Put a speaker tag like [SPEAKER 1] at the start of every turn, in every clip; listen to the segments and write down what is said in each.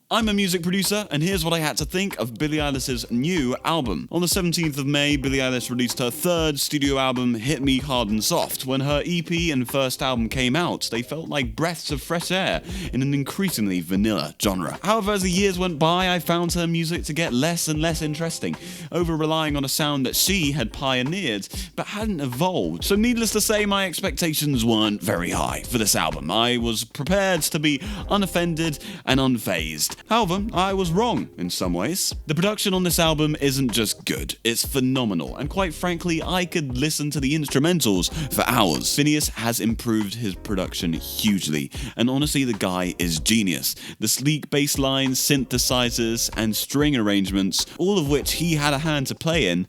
[SPEAKER 1] I'm a music producer, and here's what I had to think of Billie Eilish's new album. On the 17th of May, Billie Eilish released her third studio album, Hit Me Hard and Soft. When her EP and first album came out, they felt like breaths of fresh air in an increasingly vanilla genre. However, as the years went by, I found her music to get less and less interesting, over-relying on a sound that she had pioneered, but hadn't evolved. So needless to say, my expectations weren't very high for this album. I was prepared to be unoffended and unfazed. However, I was wrong in some ways. The production on this album isn't just good, it's phenomenal, and quite frankly, I could listen to the instrumentals for hours. Finneas has improved his production hugely, and honestly, the guy is genius. The sleek bass lines, synthesizers, and string arrangements, all of which he had a hand to play in,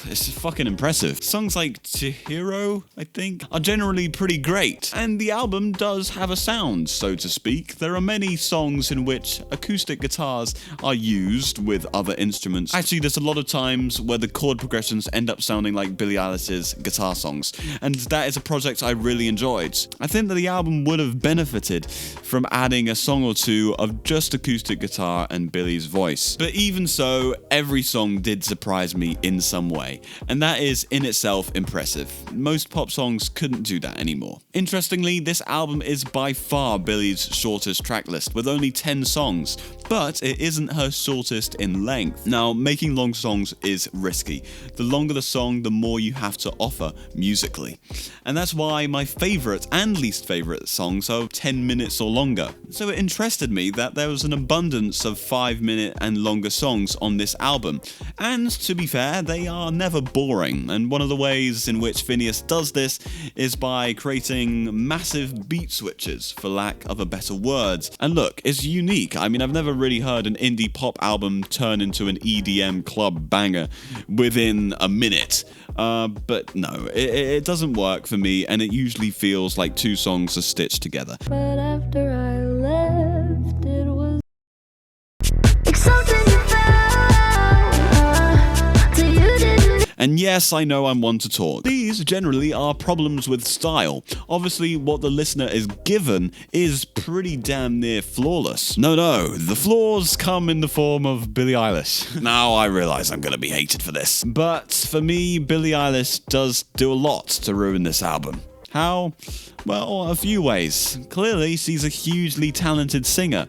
[SPEAKER 1] it's fucking impressive. Songs like Chihiro, I think, are generally pretty great, and the album does have a sound, so to speak. There are many songs in which acoustic guitars are used with other instruments. Actually, there's a lot of times where the chord progressions end up sounding like Billie Eilish's guitar songs, and that is a project I really enjoyed. I think that the album would have benefited from adding a song or two of just acoustic guitar and Billie's voice. But even so, every song did surprise me in some way, and that is in itself impressive. Most pop songs couldn't do that anymore. Interestingly, this album is by far Billie's shortest tracklist, with only 10 songs, but it isn't her shortest in length. Now, making long songs is risky. The longer the song, the more you have to offer musically. And that's why my favourite and least favourite songs are 10 minutes or longer. So it interested me that there was an abundance of 5-minute and longer songs on this album. And to be fair, they are never boring, and one of the ways in which Finneas does this is by creating massive beat switches, for lack of a better word. And look, it's unique. I mean, I've never really heard an indie pop album turn into an EDM club banger within a minute. But no, it doesn't work for me, and it usually feels like two songs are stitched together.
[SPEAKER 2] But after I left, it was like something you felt.
[SPEAKER 1] And yes, I know I'm one to talk. These generally are problems with style. Obviously, what the listener is given is pretty damn near flawless. No, the flaws come in the form of Billie Eilish. Now I realize I'm gonna be hated for this. But for me, Billie Eilish does do a lot to ruin this album. How? Well, a few ways. Clearly, she's a hugely talented singer,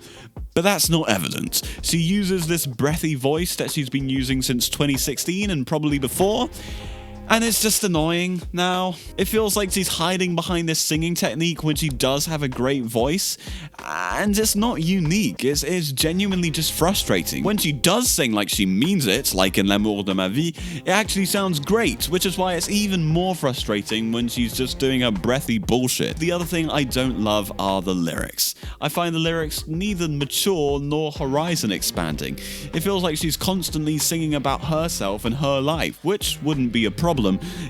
[SPEAKER 1] but that's not evident. She uses this breathy voice that she's been using since 2016 and probably before, and it's just annoying now. It feels like she's hiding behind this singing technique when she does have a great voice, and it's not unique. It's genuinely just frustrating. When she does sing like she means it, like in L'amour de ma vie, it actually sounds great, which is why it's even more frustrating when she's just doing her breathy bullshit. The other thing I don't love are the lyrics. I find the lyrics neither mature nor horizon expanding. It feels like she's constantly singing about herself and her life, which wouldn't be a problem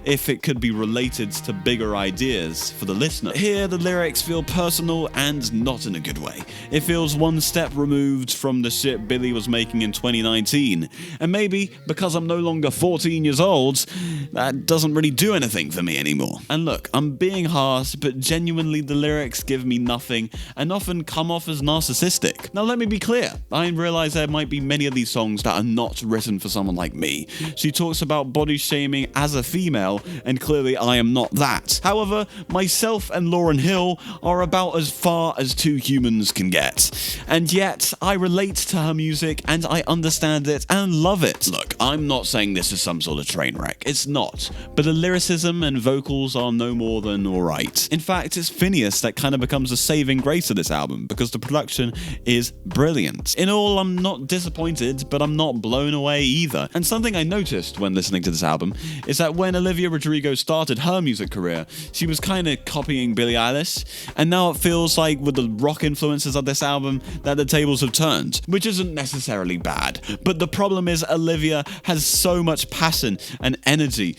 [SPEAKER 1] if it could be related to bigger ideas for the listener. Here, the lyrics feel personal and not in a good way. It feels one step removed from the shit Billie was making in 2019. And maybe, because I'm no longer 14 years old, that doesn't really do anything for me anymore. And look, I'm being harsh, but genuinely the lyrics give me nothing and often come off as narcissistic. Now let me be clear, I realize there might be many of these songs that are not written for someone like me. She talks about body shaming as a female, and clearly I am not that. However, myself and Lauryn Hill are about as far as two humans can get. And yet, I relate to her music, and I understand it and love it. Look, I'm not saying this is some sort of train wreck. It's not. But the lyricism and vocals are no more than alright. In fact, it's Finneas that kind of becomes the saving grace of this album, because the production is brilliant. In all, I'm not disappointed, but I'm not blown away either. And something I noticed when listening to this album is that when Olivia Rodrigo started her music career, she was kind of copying Billie Eilish, and now it feels like with the rock influences of this album that the tables have turned, which isn't necessarily bad. But the problem is Olivia has so much passion and energy.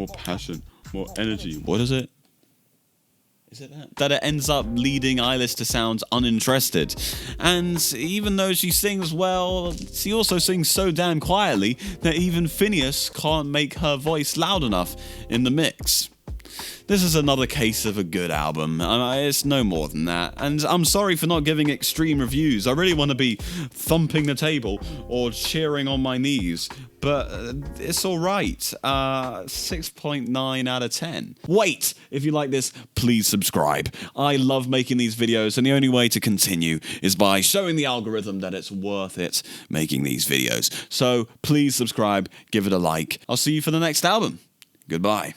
[SPEAKER 1] More energy. What is it? Is it that? That it ends up leading Eilish to sound uninterested. And even though she sings well, she also sings so damn quietly that even Finneas can't make her voice loud enough in the mix. This is another case of a good album. It's no more than that. And I'm sorry for not giving extreme reviews. I really want to be thumping the table or cheering on my knees. But it's alright. 6.9 out of 10. Wait! If you like this, please subscribe. I love making these videos, and the only way to continue is by showing the algorithm that it's worth it making these videos. So please subscribe, give it a like. I'll see you for the next album. Goodbye.